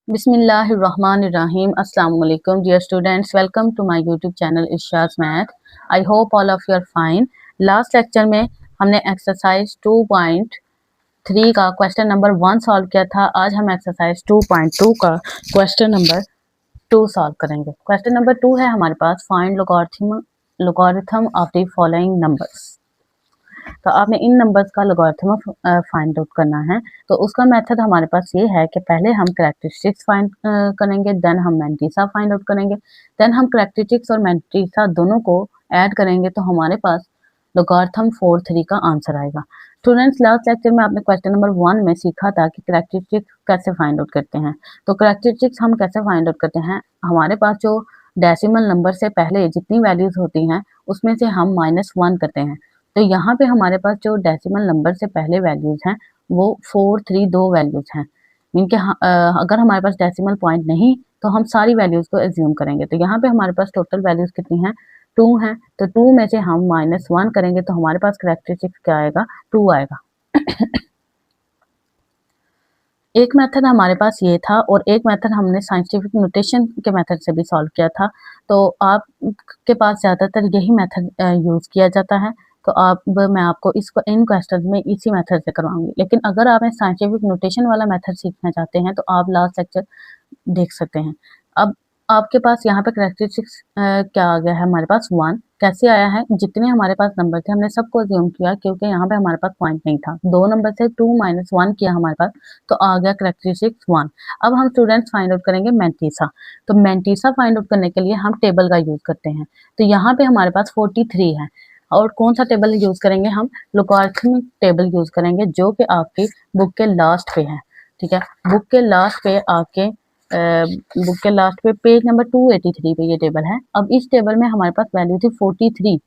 Bismillahirrahmanirrahim. Assalamu alaikum, dear students. Welcome to my YouTube channel Irshad's Math. I hope all of you are fine. Last lecture में हमने exercise 2.3 का question number 1 solve किया था. आज हम exercise 2.2 का question number 2 solve करेंगे. Question number 2 है हमारे पास find logarithm of the following numbers. तो आपने इन नंबर्स का लोगारिथम फाइंड आउट करना है. तो उसका मेथड हमारे पास ये है कि पहले हम कैरेक्टरिस्टिक्स फाइंड करेंगे, देन हम मैंटीसा फाइंड आउट करेंगे, देन हम कैरेक्टरिस्टिक्स और मैंटीसा दोनों को ऐड करेंगे तो हमारे पास लोगारिथम 4/3 का आंसर आएगा. स्टूडेंट्स, लास्ट लेक्चर में आपने क्वेश्चन नंबर 1 में सीखा था कि कैरेक्टरिस्टिक्स कैसे फाइंड आउट करते हैं. तो कैरेक्टरिस्टिक्स हम कैसे फाइंड आउट करते हैं, हमारे पास जो डेसिमल नंबर से पहले जितनी वैल्यूज होती हैं उसमें से हम -1 करते हैं. तो यहाँ पे हमारे पास जो डेसिमल नंबर से पहले वैल्यूज हैं वो 4, 3 दो वैल्यूज हैं. मीन के अगर हमारे पास डेसिमल पॉइंट नहीं तो हम सारी वैल्यूज को एज्यूम करेंगे. तो यहाँ पे हमारे पास टोटल वैल्यूज कितनी हैं, 2 हैं. तो 2 में से हम -1 करेंगे तो हमारे पास कैरेक्टरिस्टिक्स क्या आएगा, 2 आएगा. एक मेथड हमारे पास ये था और एक मेथड हमने साइंटिफिक नोटेशन के मेथड से भी सॉल्व किया था. तो आपके पास ज़्यादातर यही मेथड यूज़ किया जाता है. तो मैं आपको इसको इन क्वेश्चन में इसी मेथड से करवाऊंगी. लेकिन अगर आप साइंटिफिक नोटेशन वाला मेथड सीखना चाहते हैं तो आप लास्ट लेक्चर देख सकते हैं. अब आपके पास यहाँ पे कैरेक्टरिस्टिक्स क्या आ गया है हमारे पास 1. कैसे आया है, जितने हमारे पास नंबर थे हमने सबको अज्यूम किया क्योंकि यहाँ पे हमारे पास पॉइंट नहीं था. 2 नंबर से 2 - 1 किया हमारे पास तो आ गया कैरेक्टरिस्टिक्स 1. अब हम स्टूडेंट्स फाइंड आउट करेंगे मैंटीसा. तो मैंटीसा फाइंड आउट करने के लिए हम टेबल का यूज करते हैं. तो यहाँ पे हमारे पास 43 है और कौन सा टेबल यूज करेंगे, हम लोगारिथमिक टेबल यूज करेंगे जो कि आपकी बुक के लास्ट पे है. ठीक है, बुक के लास्ट पे पेज नंबर 283 पे ये टेबल है. अब इस टेबल में हमारे पास वैल्यू थी 43.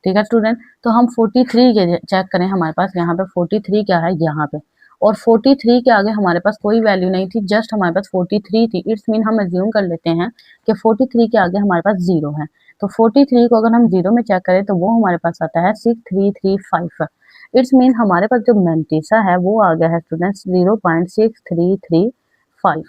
ठीक है स्टूडेंट, तो हम 43 के चेक करें, हमारे पास यहाँ पे 43 क्या है यहाँ पे, और 43 के आगे हमारे पास कोई वैल्यू नहीं थी, जस्ट हमारे पास 43 थी. इट्स मीन हम एज्यूम कर लेते हैं कि 43 के आगे हमारे पास 0 है. तो 43 को अगर हम 0 में चेक करें तो वो हमारे पास आता है 6335. इट्स मीन हमारे पास जो मैंटीसा है वो आ गया है स्टूडेंट्स 0.6335.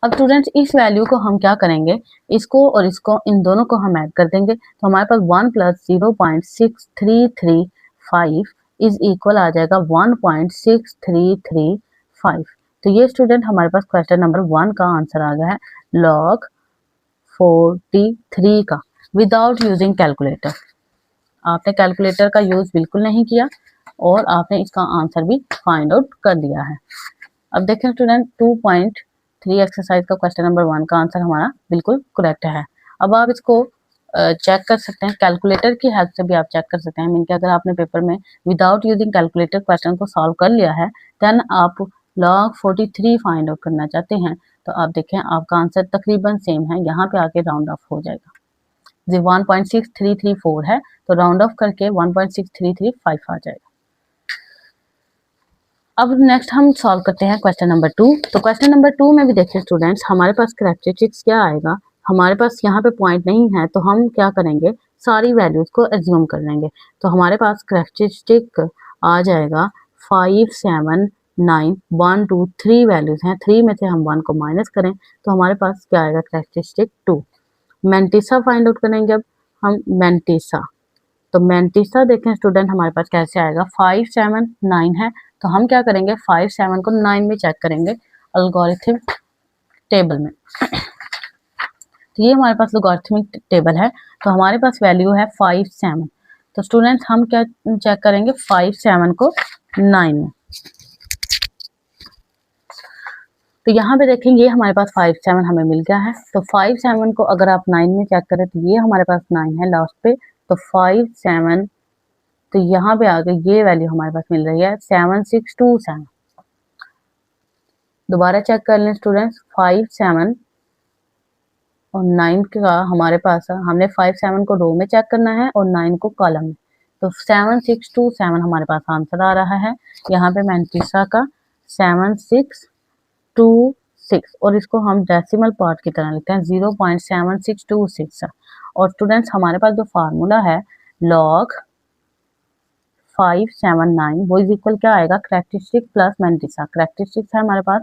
अब स्टूडेंट्स इस वैल्यू को हम क्या करेंगे, इसको और इसको इन दोनों को हम ऐड कर देंगे तो हमारे पास 1 + 0.6335 इज इक्वल आ जाएगा 1.6335. तो ये स्टूडेंट हमारे पास क्वेश्चन नंबर 1 का आंसर आ गया है log 43 का विदाउट यूजिंग कैलकुलेटर. आपने कैलकुलेटर का यूज बिल्कुल नहीं किया और आपने इसका आंसर भी फाइंड आउट कर दिया है. अब देखें स्टूडेंट 2.3 एक्सरसाइज का क्वेश्चन नंबर 1 का आंसर हमारा बिल्कुल करेक्ट है. अब आप इसको चेक कर सकते हैं, कैलकुलेटर की हेल्प से भी आप चेक कर सकते हैं. मीन कि अगर आपने पेपर में विदाउट यूजिंग कैलकुलेटर क्वेश्चन को सॉल्व कर लिया है देन आप log 43 फाइंड आउट करना चाहते हैं तो आप देखें आपका आंसर तकरीबन सेम है, यहाँ पे आके राउंड ऑफ हो जाएगा. जो 1.6334 है तो राउंड ऑफ करके 1.6335 आ जाएगा. अब नेक्स्ट हम सॉल्व करते हैं क्वेश्चन नंबर 2. तो क्वेश्चन नंबर 2 में भी देखिए स्टूडेंट्स हमारे पास कैरेक्टरिस्टिक्स क्या आएगा, हमारे पास यहाँ पे पॉइंट नहीं है तो हम क्या करेंगे, सारी वैल्यूज को एज्यूम कर लेंगे. तो हमारे पास कैरेक्टरिस्टिक आ जाएगा 5, 7, 9, 1, 2, 3 वैल्यूज हैं. 3 में से हम 1 को माइनस करें तो हमारे पास क्या आएगा, कैरेक्टरिस्टिक 2. मैंटीसा फाइंड आउट करेंगे अब हम मैंटीसा. तो मैंटीसा देखें स्टूडेंट हमारे पास कैसे आएगा, 5, 7, 9 है तो हम क्या करेंगे 5, 7 को 9 में चेक करेंगे अलगोरिथम टेबल में. तो ये हमारे पास लोगारिथमिक टेबल है तो हमारे पास वैल्यू है 5, 7. तो स्टूडेंट्स हम क्या चेक करेंगे 5, 7 को 9 में. तो यहाँ पे देखेंगे हमारे पास 5, 7 हमें मिल गया है. तो 5, 7 को अगर आप 9 में चेक करें तो ये हमारे पास 9 है लास्ट पे. तो 5, 7 तो यहाँ पे आगे ये वैल्यू हमारे पास मिल रही है 7627. दोबारा चेक कर लें स्टूडेंट्स, 5, 7 और 9 का हमारे पास हमने 5, 7 को रो में चेक करना है और 9 को कॉलम में. तो 7627 हमारे पास आंसर आ रहा है. यहाँ पे मैंटीसा का 7626 और इसको हम डेसिमल पार्ट की तरह लिखते हैं 0.7626. और स्टूडेंट्स हमारे पास जो फार्मूला है log 5, 7, 9 वो इज इक्वल क्या आएगा, कैरेक्टरिस्टिक प्लस मैंटीसा. कैरेक्टरिस्टिक्स है हमारे पास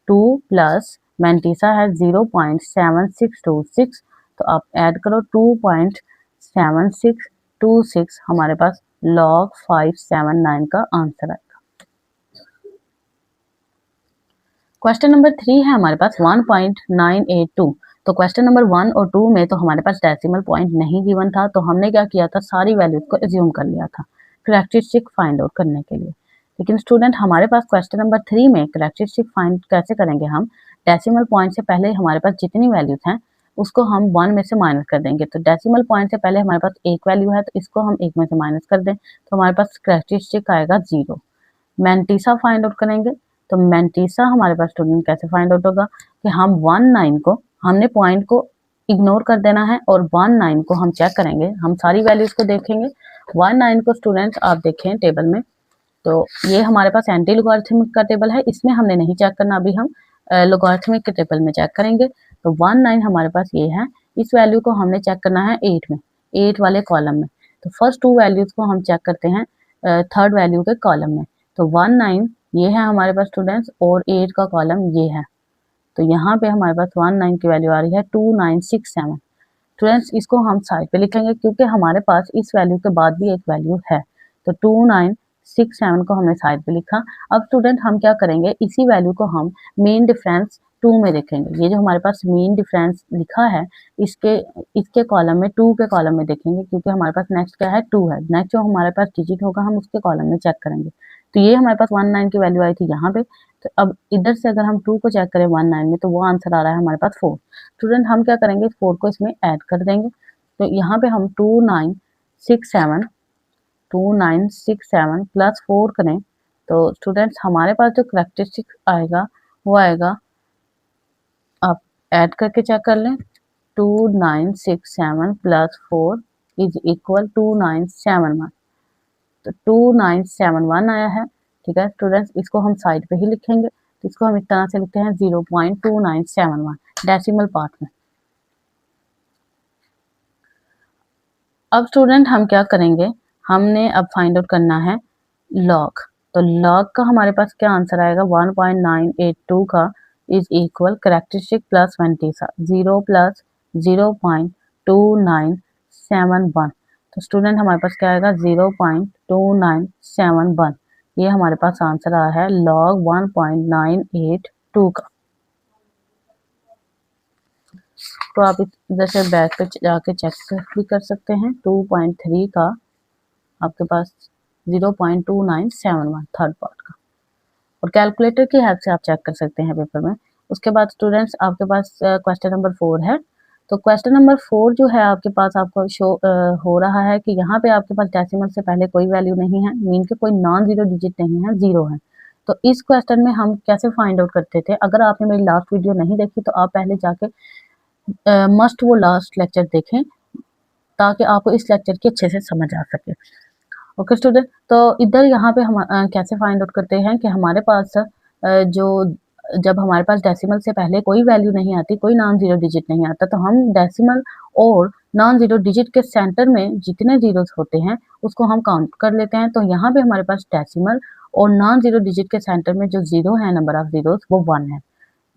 2 प्लस मेंटिसा है 0.7626, तो आप ऐड करो 2.7626, हमारे पास log 579 का आंसर आएगा। क्वेश्चन नंबर 3 है हमारे पास 1.982। तो क्वेश्चन नंबर 1 और 2 में तो हमारे पास डेसिमल पॉइंट नहीं गिवन था, तो हमने क्या किया था, सारी वैल्यूज को एज्यूम कर लिया था कैरेक्टरिस्टिक फाइंड आउट करने के लिए। लेकिन स्टूडेंट हमारे पास क्वेश्चन नंबर 3 में कैरेक्टरिस्टिक फाइंड कैसे करेंगे हम, डेसिमल पॉइंट से पहले हमारे पास जितनी वैल्यूज हैं उसको हम 1 में से माइनस कर देंगे। तो डेसिमल पॉइंट से पहले हमारे पास एक वैल्यू है, तो इसको हम 1 में से माइनस कर दें, तो हमारे पास कैरेक्टरिस्टिक आएगा 0। मेंटिसा फाइंड आउट करेंगे, तो मेंटिसा हमारे पास स्टूडेंट कैसे फाइंड आउट होगा कि हम 19 को, हमने पॉइंट को इग्नोर कर देना है और 19 को हम चेक करेंगे, हम सारी वैल्यूज को देखेंगे। 19 को स्टूडेंट्स आप देखें टेबल में, तो ये हमारे पास एंटी लोगारिथमिक का टेबल है, इसमें हमने नहीं चेक करना, अभी हम लोगारिथमिक के टेबल में चेक करेंगे। तो 19 हमारे पास ये है, इस वैल्यू को हमने चेक करना है 8 में, 8 वाले कॉलम में। तो फर्स्ट 2 वैल्यूज को हम चेक करते हैं थर्ड वैल्यू के कॉलम में। तो 19 ये है हमारे पास स्टूडेंट्स और 8 का कॉलम ये है, तो यहाँ पे हमारे पास 19 की वैल्यू आ रही है 2967। स्टूडेंट्स इसको हम साइड पे लिखेंगे क्योंकि हमारे पास इस वैल्यू के बाद भी एक वैल्यू है, तो 2967 को हमने साइड पे लिखा। अब स्टूडेंट हम क्या करेंगे, इसी वैल्यू को हम मीन डिफरेंस 2 में देखेंगे। ये जो हमारे पास मीन डिफरेंस लिखा है, इसके कॉलम में 2 के कॉलम में देखेंगे, क्योंकि हमारे पास नेक्स्ट क्या है 2 है, नेक्स्ट जो हमारे पास डिजिट होगा हम उसके कॉलम में चेक करेंगे। तो ये हमारे पास 19 की वैल्यू आई थी यहाँ पे, तो अब इधर से अगर हम 2 को चेक करें 19 में, तो वो आंसर आ रहा है हमारे पास 4। स्टूडेंट हम क्या करेंगे, 4 को इसमें ऐड कर देंगे, तो यहाँ पे हम 2967 प्लस 4 करें, तो स्टूडेंट्स हमारे पास जो कैरेक्टरिस्टिक आएगा वो आएगा, आप ऐड करके चेक कर लें, 2967 प्लस 4 इज इक्वल 2971, तो 2971 आया है। ठीक है स्टूडेंट्स, इसको हम साइड पे ही लिखेंगे, तो इसको हम इस तरह से लिखते हैं 0.2971 डेसिमल पार्ट में। अब स्टूडेंट हम क्या करेंगे, हमने अब फाइंड आउट करना है लॉग। तो लॉग का हमारे पास क्या आंसर आएगा, 1.982 का is equal characteristic plus mantissa 0 plus 0.2971। तो स्टूडेंट हमारे पास क्या आएगा 0.2971, ये हमारे पास आंसर आया है लॉग 1.982 का। तो आप इधर से बैक पे जाके चेक भी कर सकते हैं, 2.3 का आपके पास 0.2971 थर्ड पार्ट का, और कैलकुलेटर की हेल्प से आप चेक कर सकते हैं पेपर में। उसके बाद स्टूडेंट्स आपके पास क्वेश्चन नंबर 4 है। तो क्वेश्चन नंबर 4 जो है आपके पास आपको शो हो रहा है कि यहाँ पे आपके पास डेसिमल से पहले कोई वैल्यू नहीं है, मीन के कोई नॉन जीरो डिजिट नहीं है, 0 है। तो इस क्वेश्चन में हम कैसे फाइंड आउट करते थे, अगर आपने मेरी लास्ट वीडियो नहीं देखी तो आप पहले जाके मस्ट वो लास्ट लेक्चर देखें, ताकि आपको इस लेक्चर की अच्छे से समझ आ सके। ओके स्टूडेंट, तो इधर यहाँ पे हम कैसे फाइंड आउट करते हैं कि हमारे पास जब हमारे पास डेसिमल से पहले कोई वैल्यू नहीं आती, कोई नॉन जीरो डिजिट नहीं आता, तो हम डेसिमल और नॉन जीरो डिजिट के सेंटर में जितने जीरोस होते हैं उसको हम काउंट कर लेते हैं। तो यहाँ पे हमारे पास डेसिमल और नॉन जीरो डिजिट के सेंटर में जो जीरो है, नंबर ऑफ जीरोस, वो 1 है,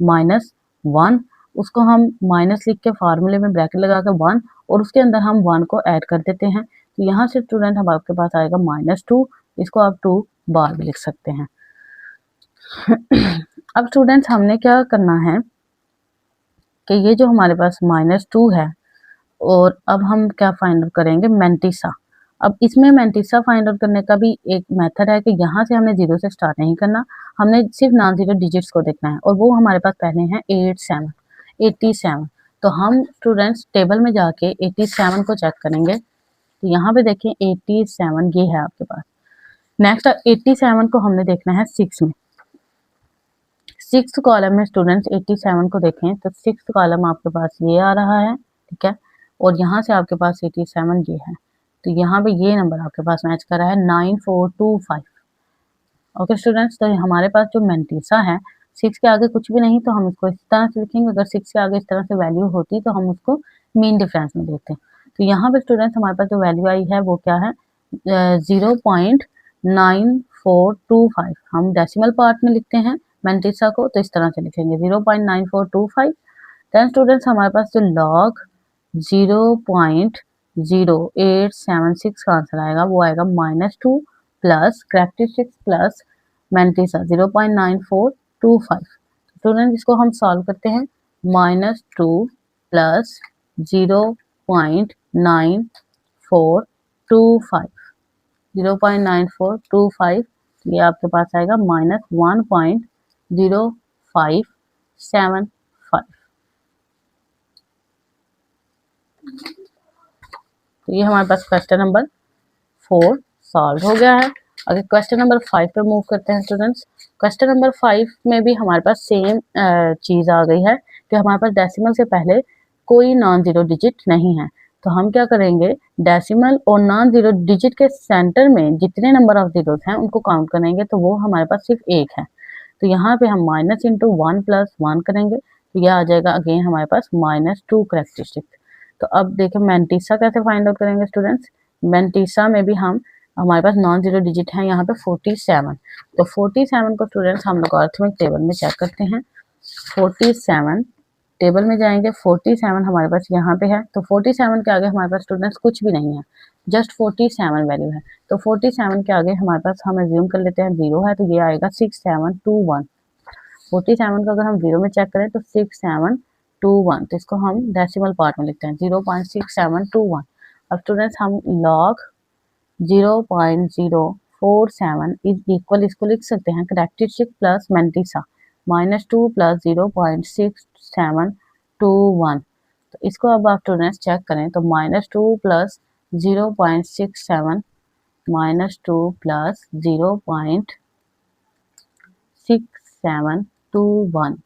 -1, उसको हम माइनस लिख के फार्मूले में ब्रैकेट लगा के 1, और उसके अंदर हम 1 को ऐड कर देते हैं। तो यहाँ से स्टूडेंट हम आपके पास आएगा -2, इसको आप 2 बार भी लिख सकते हैं। अब स्टूडेंट्स हमने क्या करना है कि ये जो हमारे पास -2 है, और अब हम क्या फाइंड आउट करेंगे, मेंटिसा। अब इसमें मेंटिसा फाइंड आउट करने का भी एक मेथड है कि यहाँ से हमने 0 से स्टार्ट नहीं करना, हमने सिर्फ नॉन जीरो डिजिट्स को देखना है, और वो हमारे पास पहले हैं 87। तो हम स्टूडेंट्स टेबल में जाके 87 को चेक करेंगे, तो यहाँ पे देखें 87 ये है आपके पास। नेक्स्ट 87 को हमने देखना है 6 में, 6th कॉलम में स्टूडेंट्स 87 को देखें, तो 6th कॉलम आपके पास ये आ रहा है, ठीक है, और यहाँ से आपके पास 87 ये है, तो यहाँ पे ये नंबर आपके पास मैच कर रहा है 9425। ओके स्टूडेंट्स, तो हमारे पास जो मेंटिसा है, 6 के आगे कुछ भी नहीं, तो हम इसको इस तरह से लिखेंगे, अगर 6 के आगे इस तरह से वैल्यू होती तो हम उसको मीन डिफरेंस में देखते हैं। तो यहाँ पे स्टूडेंट्स हमारे पास जो वैल्यू आई है वो क्या है, 0.9425, हम डेसिमल पार्ट में लिखते हैं, मेंटिसा को, तो इस तरह से लिखेंगे 0.9425। देन स्टूडेंट्स हमारे पास जो लॉग 0.0876 का आंसर आएगा वो आएगा -2 plus characteristics plus mantissa 0.9425। Student इसको हम सॉल्व करते हैं। -2 प्लस 0.9425 0.9425, ये आपके पास आएगा -1.0575। तो ये हमारे पास क्वेश्चन नंबर 4 सॉल्व हो गया है। अगर क्वेश्चन नंबर 5 पे मूव करते हैं स्टूडेंट्स, क्वेश्चन नंबर 5 में भी हमारे पास सेम चीज़ आ गई है कि हमारे पास डेसिमल से पहले कोई नॉन जीरो डिजिट नहीं है। तो हम क्या करेंगे, डेसिमल और नॉन जीरो डिजिट के सेंटर में जितने नंबर ऑफ जीरोस हैं उनको काउंट करेंगे, तो वो हमारे पास सिर्फ एक है। तो यहाँ पे हम माइनस इंटू 1 प्लस 1 करेंगे, तो यह आ जाएगा अगेन हमारे पास -2 करेक्टरिस्टिक। तो अब देखिए मेंटिसा कैसे फाइंड आउट करेंगे स्टूडेंट्स। मेंटिसा में भी हम हमारे पास नॉन जीरो डिजिट है यहाँ पे 47। तो 47 को स्टूडेंट्स हम लॉगरिथमिक टेबल में चेक करते हैं। 47 टेबल में जाएंगे, 47 हमारे पास यहाँ पे है, तो 47 के आगे हमारे पास स्टूडेंट्स कुछ भी नहीं है, जस्ट 47 वैल्यू है। तो 47 के आगे हमारे पास हम एज्यूम कर लेते हैं 0 है, तो ये आएगा 6721। 47 का अगर हम 0 में चेक करें तो 6721, तो इसको हम डेसिमल पार्ट में लिखते हैं 0.6721। अब स्टूडेंट्स हम लॉग 0.047 इज इक्वल, इसको लिख सकते हैं करेक्टरिस्टिक प्लस मेंटिसा -2 प्लस 0.6721। तो इसको अब आप स्टूडेंट्स चेक करें तो -2 प्लस 0.67 -2 प्लस 0.6721,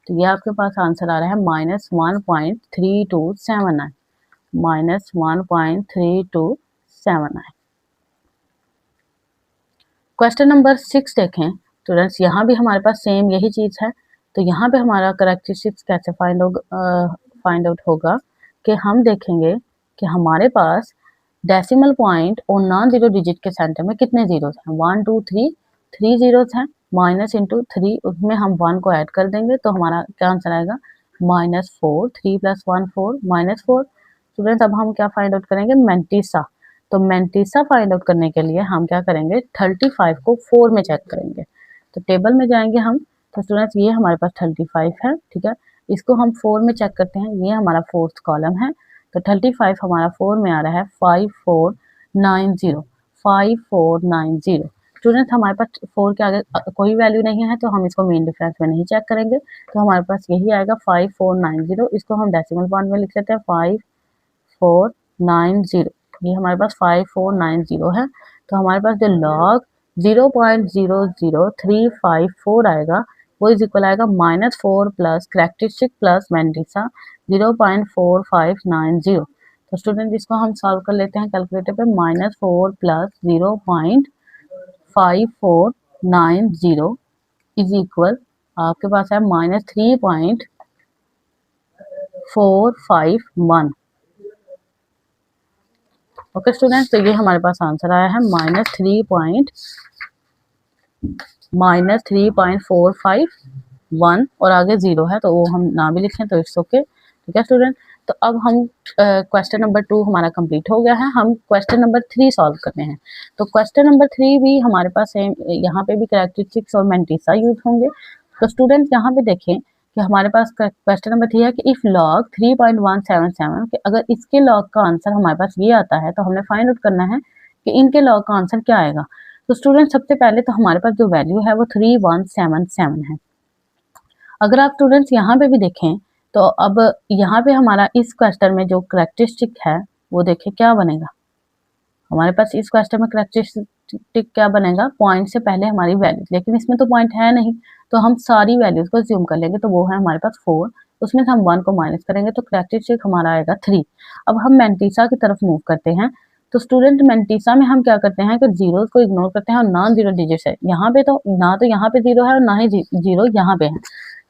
तो ये आपके पास आंसर आ रहा है -1.3279 -1.3279। क्वेश्चन नंबर 6 देखें स्टूडेंट्स, यहाँ भी हमारे पास सेम यही चीज़ है। तो यहाँ पे हमारा करेक्टरिस्टिक्स कैसे फाइंड आउट होगा कि हम देखेंगे कि हमारे पास डेसिमल पॉइंट और नॉन जीरो डिजिट के सेंटर में कितने जीरोस हैं, 1 2 3 3 जीरोस हैं, माइनस इंटू 3 उसमें हम 1 को ऐड कर देंगे, तो हमारा क्या आंसर आएगा -4। 3 + 1 4 -4। स्टूडेंट्स अब हम क्या फाइंड आउट करेंगे, मेंटिसा। तो मेंटिसा फाइंड आउट करने के लिए हम क्या करेंगे, 35 को 4 में चेक करेंगे। तो टेबल में जाएंगे हम, तो स्टूडेंट्स ये हमारे पास 35 है, ठीक है। इसको हम 4 में चेक करते हैं, ये हमारा 4th कॉलम है। तो 35 हमारा 4 में आ रहा है 5490 5490। स्टूडेंट्स हमारे पास 4 के आगे कोई वैल्यू नहीं है, तो हम इसको मेन डिफरेंस में नहीं चेक करेंगे, तो हमारे पास यही आएगा 5490। इसको हम डेसिमल पॉइंट में लिख लेते हैं 5490, ये हमारे पास 5490 है। तो हमारे पास जो लॉग 0.00354 आएगा वो इज इक्वल आएगा -4 प्लस करेक्टरिस्टिक प्लस मेंटिसा 0.4590। तो स्टूडेंट इसको हम सॉल्व कर लेते हैं कैलकुलेटर पे। -4 प्लस 0.5490 इज इक्वल आपके पास है -3.451। ओके स्टूडेंट्स, तो ये हमारे पास आंसर आया है -3.451 और आगे 0 है, तो वो हम ना भी लिखें तो इट्स ओके, ठीक है स्टूडेंट। तो अब हम क्वेश्चन नंबर 2 हमारा कंप्लीट हो गया है, हम क्वेश्चन नंबर 3 सॉल्व करते हैं। तो क्वेश्चन नंबर 3 भी हमारे पास सेम, यहाँ पे भी करेक्टरिस्टिक्स और मेंटिसा यूज होंगे। तो स्टूडेंट यहाँ पे देखें कि हमारे पास क्वेश्चन नंबर 3 है कि इफ लॉग 3.177 कि अगर इसके लॉग का आंसर हमारे पास ये आता है, तो हमने फाइंड आउट करना है कि इनके लॉग का आंसर क्या आएगा। तो स्टूडेंट सबसे पहले तो हमारे पास जो वैल्यू है वो 3177 है। अगर आप स्टूडेंट्स यहाँ पे भी देखें तो अब यहाँ पे हमारा इस क्वेश्चन में जो करेक्टरिस्टिक है वो देखें क्या बनेगा। हमारे पास इस क्वेश्चन में करेक्टरिस्टिक क्या बनेगा, पॉइंट से पहले हमारी वैल्यूज, लेकिन इसमें तो पॉइंट है नहीं, तो हम सारी वैल्यूज को ज्यूम कर लेंगे। तो वो है हमारे पास 4, उसमें से हम 1 को माइनस करेंगे, तो करेक्टरिस्टिक हमारा आएगा 3। अब हम मेंटिसा की तरफ मूव करते हैं। तो स्टूडेंट मेंटिसा में हम क्या करते हैं कि जीरोस को इग्नोर करते हैं और नॉन जीरो डिजिट्स है यहाँ पे, तो ना तो यहाँ पे 0 है और ना ही 0 यहाँ पे है।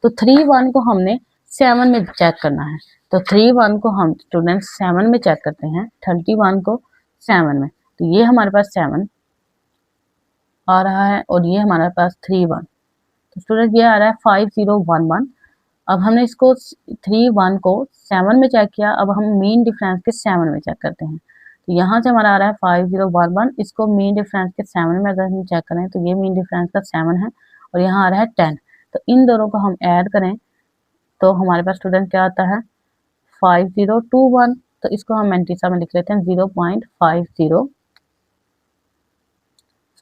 तो 3 1 को हमने 7 में चेक करना है। तो 3 1 को हम स्टूडेंट 7 में चेक करते हैं, 31 को 7 में, तो ये हमारे पास 7 आ रहा है और ये हमारे पास 3 1। तो स्टूडेंट ये आ रहा है 5011। अब हमने इसको 31 को 7 में चेक किया, अब हम मीन डिफरेंस के 7 में चेक करते हैं। तो यहाँ से हमारा आ रहा है 5011, इसको मीन डिफरेंस के 7 में अगर हम चेक करें तो ये मीन डिफरेंस का 7 है और यहाँ आ रहा है 10। तो इन दोनों को हम ऐड करें तो हमारे पास स्टूडेंट क्या आता है 5021। तो इसको हम मैंटीसा में लिख लेते हैं 0.50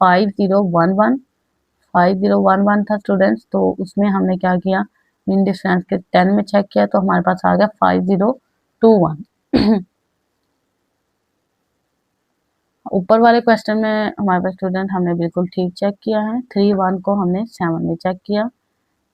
5011 5011 था स्टूडेंट्स। तो उसमें हमने क्या किया, मीन डिफरेंस के 10 में चेक किया तो हमारे पास आ गया 5021। ऊपर वाले क्वेश्चन में हमारे पास स्टूडेंट हमने बिल्कुल ठीक चेक किया है, 31 को हमने 7 में चेक किया,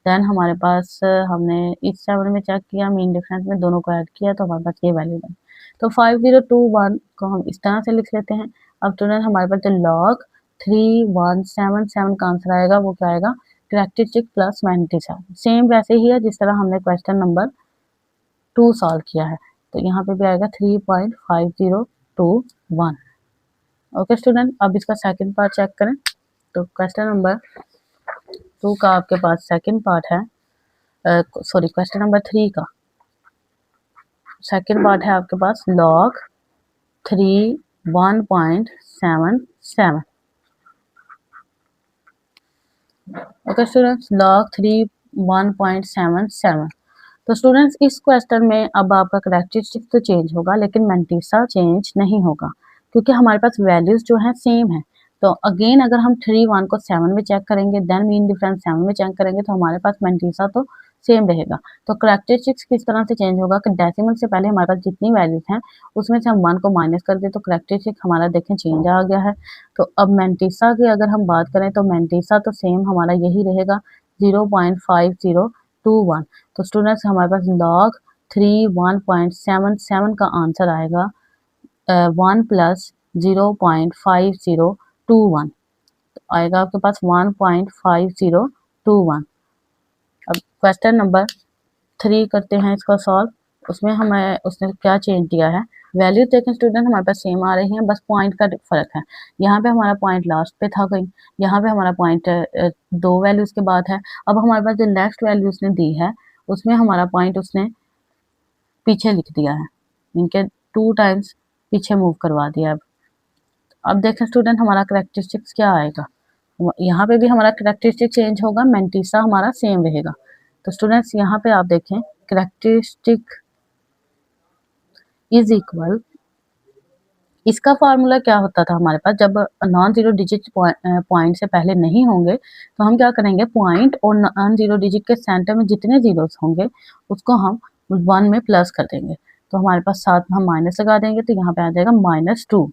देन हमारे पास हमने इस 7 में चेक किया, मीन डिफरेंस में दोनों को ऐड किया तो हमारे पास ये वैल्यू बनी। तो 5021 को हम इस तरह से लिख लेते हैं। अब स्टूडेंट हमारे पास जो लॉग 3177 का आंसर आएगा वो क्या आएगा, कैरेक्टरिस्टिक प्लस 97, सेम वैसे ही है जिस तरह हमने क्वेश्चन नंबर 2 सॉल्व किया है। तो यहाँ पे भी आएगा 3.5021। ओके स्टूडेंट, अब इसका सेकंड पार्ट चेक करें। तो क्वेश्चन नंबर 2 का आपके पास सेकंड पार्ट है, सॉरी क्वेश्चन नंबर 3 का सेकंड पार्ट है आपके पास लॉग 3 1.77। Okay students, log 3 1.77। तो स्टूडेंट्स इस क्वेश्चन में अब आपका कैरेक्टरिस्टिक तो चेंज होगा लेकिन मैंटीसा चेंज नहीं होगा क्योंकि हमारे पास वैल्यूज जो हैं सेम है। तो अगेन अगर हम 31 को 7 में चेक करेंगे, देन मीन डिफरेंस 7 में चेक करेंगे तो हमारे पास मैंटीसा तो सेम रहेगा। तो कैरेक्टरिस्टिक्स किस तरह से चेंज होगा कि डेसिमल से पहले हमारे पास जितनी वैल्यूज हैं उसमें से हम 1 को माइनस कर दें तो कैरेक्टरिस्टिक हमारा देखें चेंज आ गया है। तो अब मैंटीसा की अगर हम बात करें तो मैंटीसा तो सेम हमारा यही रहेगा 0.5021। तो स्टूडेंट्स हमारे पास लॉग 3 1.77 का आंसर आएगा 1 प्लस 0.5021 आएगा आपके पास 1.5021। अब क्वेश्चन नंबर 3 करते हैं इसको सॉल्व। उसमें हमें उसने क्या चेंज दिया है, वैल्यू देखें स्टूडेंट हमारे पास सेम आ रही है, बस पॉइंट का फर्क है। यहाँ पे हमारा पॉइंट लास्ट पे था कहीं, यहाँ पे हमारा पॉइंट 2 वैल्यूज के बाद है। अब हमारे पास जो नेक्स्ट वैल्यू उसने दी है उसमें हमारा पॉइंट उसने पीछे लिख दिया है, इनके 2 टाइम्स पीछे मूव करवा दिया। अब देखें स्टूडेंट हमारा कैरेक्टरिस्टिक्स क्या आएगा, यहाँ पे भी हमारा कैरेक्टरिस्टिक चेंज होगा, मैंटीसा हमारा सेम रहेगा। तो स्टूडेंट्स यहाँ पे आप देखें कैरेक्टरिस्टिक इज इक्वल, इसका फार्मूला क्या होता था हमारे पास, जब नॉन जीरो डिजिट पॉइंट से पहले नहीं होंगे तो हम क्या करेंगे, पॉइंट और नॉन जीरो डिजिट के सेंटर में जितने जीरोस होंगे उसको हम 1 में प्लस कर देंगे। तो हमारे पास साथ में हम माइनस लगा देंगे तो यहाँ पे आ जाएगा -2।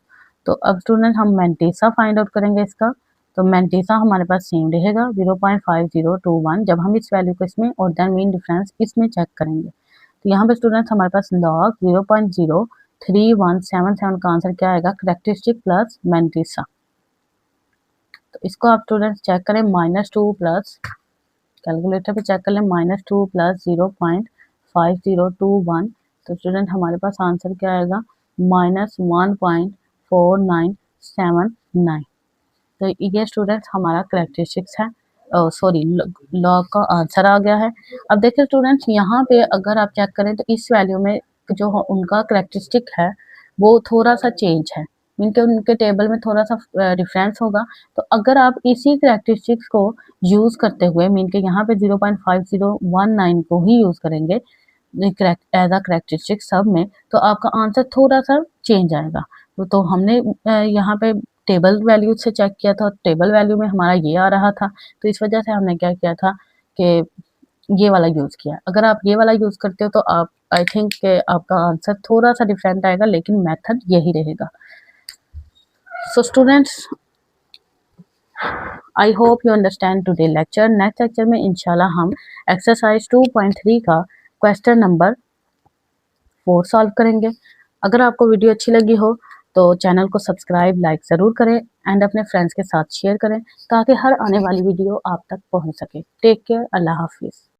तो अब स्टूडेंट हम मैंटीसा फाइंड आउट करेंगे इसका। तो मैंटीसा हमारे पास सेम रहेगा 0.5021 जब हम इस वैल्यू को इसमें और देन मीन डिफरेंस इसमें चेक करेंगे। तो यहाँ पे स्टूडेंट्स हमारे पास लॉग 0.03177 का आंसर क्या आएगा, कैरेक्टरिस्टिक प्लस मैंटीसा। तो इसको आप स्टूडेंट्स चेक करें, -2 प्लस कैलकुलेटर पे चेक कर लें, -2 प्लस 0.5021। तो स्टूडेंट हमारे पास आंसर क्या आएगा, -1.4979। तो ये स्टूडेंट्स हमारा कैरेक्टरिस्टिक्स है, सॉरी लॉग का आंसर आ गया है। अब देखिए स्टूडेंट्स यहाँ पे अगर आप चेक करें तो इस वैल्यू में जो उनका कैरेक्टरिस्टिक है वो थोड़ा सा चेंज है, उनके टेबल में थोड़ा सा डिफरेंस होगा। तो अगर आप इसी कैरेक्टरिस्टिक्स को यूज़ करते हुए मीन के यहाँ पे 0.5019 को ही यूज़ करेंगे एज अ कैरेक्टरिस्टिक सब में, तो आपका आंसर थोड़ा सा चेंज आएगा। तो हमने यहाँ पे टेबल वैल्यू से चेक किया था, टेबल वैल्यू में हमारा ये आ रहा था, तो इस वजह से हमने क्या किया था कि ये वाला यूज़ किया। अगर आप ये वाला यूज़ करते हो तो आप आई थिंक कि आपका आंसर थोड़ा सा डिफरेंट आएगा लेकिन मेथड यही रहेगा। So students I hope you understand today lecture. Next lecture में इंशाल्लाह हम एक्सरसाइज 2.3 का क्वेश्चन नंबर 4 सॉल्व करेंगे। अगर आपको वीडियो अच्छी लगी हो तो चैनल को सब्सक्राइब लाइक ज़रूर करें एंड अपने फ्रेंड्स के साथ शेयर करें ताकि हर आने वाली वीडियो आप तक पहुंच सके। टेक केयर, अल्लाह हाफिज़।